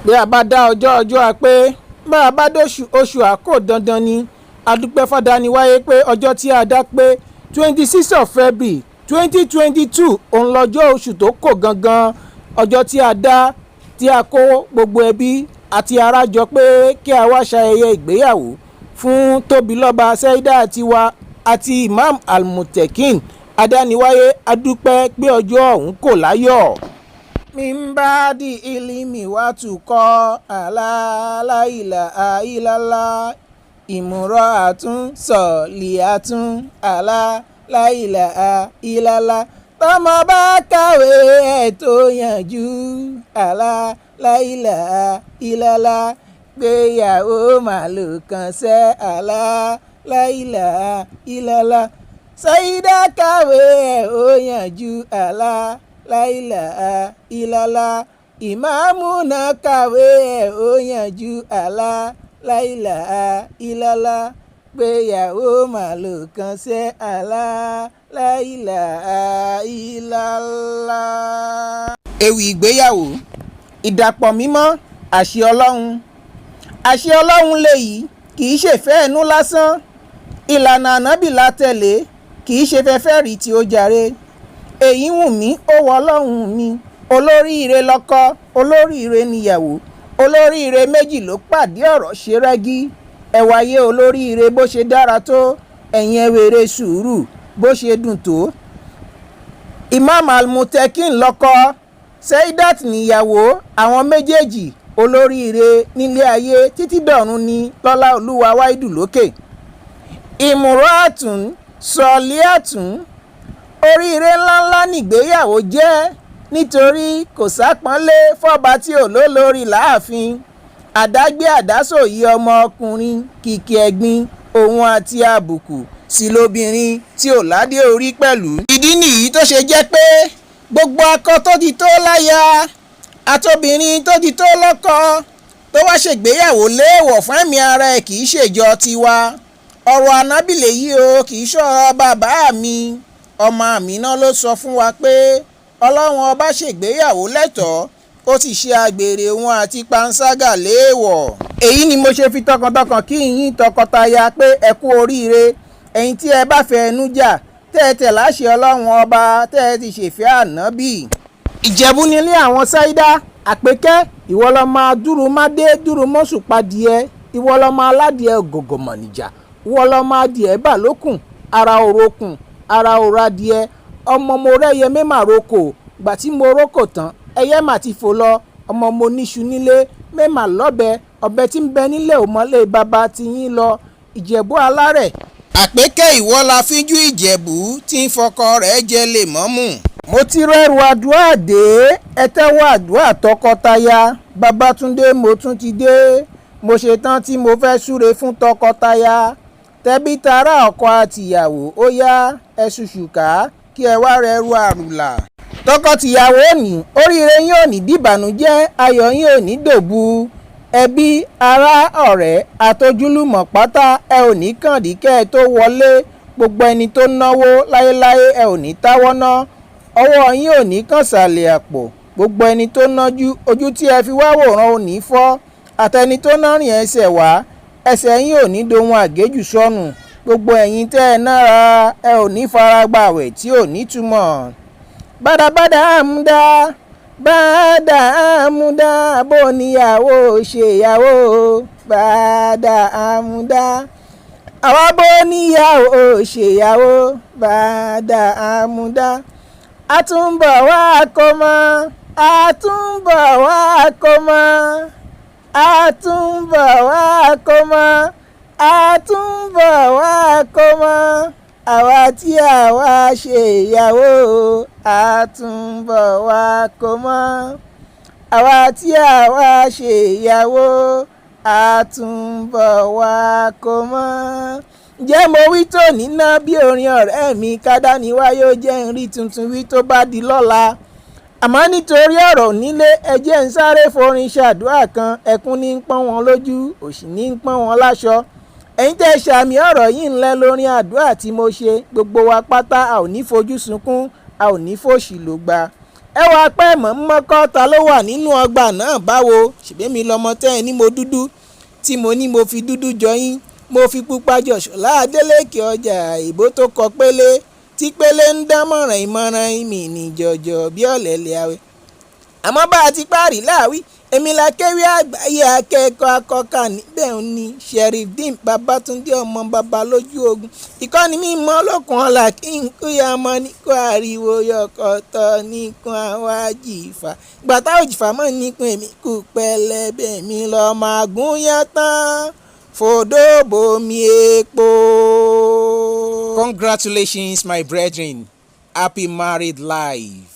pé a bá dá ọjọ́ a pé bá a bá dóṣù oṣù àkó dandan ni adúpẹ́ fàdániwáyé pé ọjọ́ tí a dá pé 26 of February 2022 òun lọ́jọ́ oṣù tó kò gangan ọjọ́ tí a dá tí a kó gbogbo ẹbí àti ará jọ pé kí a wá ṣayẹyẹ ìgbéyàwó fún tóbilọ́ba Sẹ́ídà tiwa àti Imam Almutekin adániwáyé adúpẹ́ pé ọjọ́ ọ̀hún kò láyọ̀. Mimbadi ilimi watukọ alalaila ailala ìmúrọ̀ àtún sọ̀lì àtún alalaila ailala tọmọ bá kàwé ẹ̀ tó yanjú alalaila ailala gbéyàwó màlúù kan sẹ́ alalaila ailala Sẹ́ídà kàwé ẹ̀ ó yanjú láìlà ìlàlà ìmáàmù náà kàwé ẹ̀ ó yanjú láìlà ìlàlà gbéyàwó màlúù kan sẹ́ láìlà ìlàlà. ewì ìgbéyàwó ìdàpọ̀ mímọ́ àṣẹ ọlọ́run lèyí kì í ṣèfẹ́ ẹnu lásán ìlànà ànábì la tẹ̀lé kì í ṣe fẹ́fẹ́ rí tí ó jàre èyí wù mí ó wọ ọlọ́run mi olóríire lọ́kọ olóríire níyàwó olóríire méjì ló pàdé ọ̀rọ̀ ṣe rẹ́gí ẹ̀wáyé olóríire bó ṣe dára tó ẹ̀yìn ẹ̀wẹ̀rẹ̀ sùúrù bó ṣe dùn tó. Imam Almutekin lọ́kọ Seidat níyàwó àwọn méjèèjì olóríire nílé ayé títí dọ̀run ni lọ́lá olúwa wáìdù lókè. ìmùrọ̀ àtún sọ̀lí àtún oríire ńláńlá nìgbéyàwó jẹ́ nítorí kò sápọ́nlé fọ́ba tí ò lólórí láàfin àdágbé àdásòyí ọmọ ọkùnrin kìkì ẹ̀gbin òun àti àbùkù sí lóbìnrin tí ò ládé orí pẹ̀lú. ìdí nìyí tó ṣe jẹ́ pé gbogbo akọ tó ti tó láya àtobìnrin tó ti tó lọ́kọ tó wá ṣègbéyàwó léèwọ̀ fún ẹ̀mí ara ẹ̀ kì í ṣèjọ tiwa ọ̀rọ̀ ànábìlẹ̀ yìí o kì í ṣọ̀rọ̀ bàbá mi ọmọ Àmínà ló sọ fún wa pé ọlọ́run ọba ṣègbéyàwó lẹ́tọ̀ọ́ ó ti ṣe àgbèrè wọn àti panṣágà léèwọ̀. èyí ni mo ṣe fi tọkàntọkàn kí yín tọkọtaya pé ẹ kú oríire ẹ̀yin tí ẹ bá fẹ́ ẹnu jà tẹ́ láṣẹ ọlọ́run ọba tẹ́ ẹ ti ṣèfẹ́ ànábì. ìjẹ̀bú nílé àwọn Sẹ́ídà àpékẹ́ ìwọ lọmọ dúrúmádé dúrúmọ́sùpàdìẹ ìwọ lọmọ aládìẹ gògòmọ̀nìjà ìwọ lọmọ adìẹ bàlókùn ara òrokùn ara òrò adìẹ ọmọ mo rẹ́yẹ mẹ́mà roko gbà tí mo rókò tán ẹyẹ mà ti fò lọ ọmọ mo níṣu nílé mẹ́mà lọ́bẹ ọbẹ̀ tí ń bẹ nílé òmọ́lé bàbá ti yín lọ ìjẹ̀bú alárẹ̀. àpékẹ́ ìwọ la fíjú ìjẹ̀bú tí ń fọkọ rẹ̀ jẹ lè mọ́mù. mo ti rẹ́rù àdúrà dé ẹ tẹ́wọ́ àdúrà tọkọtaya Babatunde mo tún ti dé mo ṣetán tí mo fẹ́ súre fún tọkọtaya tẹbí tará ọkọ àtìyàwó ó yá ẹ ṣùṣùkà kí ẹ wá rẹrù àrùlà. tọkọtìyàwó ní oríire yín ò ní dìbànújẹ́ ayọ̀ yín ò ní dòbu ẹbí ará ọ̀rẹ́ àtojúlùmọ̀ pátá ẹ ò ní kàndínkẹ́ ẹ tó wọlé gbogbo ẹni tó náwó láéláé ẹ ò ní táwọ́ ná ọwọ́ yín ò ní kàn sàlẹ̀ àpò gbogbo ẹni tó nájú ojú tí ẹ fi wá wòran ò ní fọ́ àtẹni tó ná rìn ẹsẹ̀ wá ẹsẹ̀ yín ò ní dohun àgéjù sọnù gbogbo ẹ̀yin tẹ́ ẹ nára ẹ ò ní faragbàwẹ̀ tí ò ní túmọ̀. bàdàbàdà àmúdá bàdà àmúdá bó níyàwó ṣèyàwó bàdà àmúdá àwa bó níyàwó ṣèyàwó bàdà àmúdá àtúnbọ̀ wá kó mọ́ àtúnbọ̀ wá kó mọ́ àtúnbọ̀ wá kó mọ́ àtúnbọ̀ wá kó mọ́ àwa tí àwa ṣe ìyàwó àtúnbọ̀ wá kó mọ́ àwa tí àwa ṣe ìyàwó àtúnbọ̀ wá kó mọ́. ǹjẹ́ mo wí tòní ná bí orin ọ̀rẹ́ mi Kádániwá yóò jẹ́ ń rí tuntun wí tó bá di lọ́la àmọ́ nítorí ọ̀rọ̀ nílé ẹjẹ́ ń sáré forin ṣàdúrà kan ẹkún ní ń pọ́n wọn lójú òṣì ní ń pọ́n wọn láṣọ ẹ̀yin tẹ́ ṣàmì ọ̀rọ̀ yìí ńlẹ́ lórí àdúrà tí mo ṣe gbogbo wa pátá a ò ní fojú sunkún a ò ní fòṣì ló gba ẹ wá pẹ́ mọ̀ mọ́kọ́ ta ló wà nínú ọgbà náà báwo ṣèbémi lọmọ tẹ́ ẹ ní mo dúdú tí mo ní mo fi dúdú jọ yín mo fi pupa jọ Ṣọlá Adélékè ọjà ìbò tó kọ pélé tí pélé ń dán mọ̀ràn ìmọ̀ràn ìmì ní jọjọ bí ọ̀lẹ́lẹ̀ àwẹ̀ àmọ́ bá a ti parí láàwí èmi l'Akewi Agbaye Akekoo Akoka níbẹ̀ ni Sheriff Babatunde ọmọ baba lójú ogun ìkọ́ni mímọ́ lókun ọ̀la kí n kú ya mọ́ níkun ariwo yọkọ̀tọ̀ níkun àwọn àjìfà gbàtà òjìfà mọ́ níkun èmi kú pẹlẹbẹ mi lọ́ọ́ máa gún yán tán fòdó bomi epo. Congratulations, my brethren. Happy married life.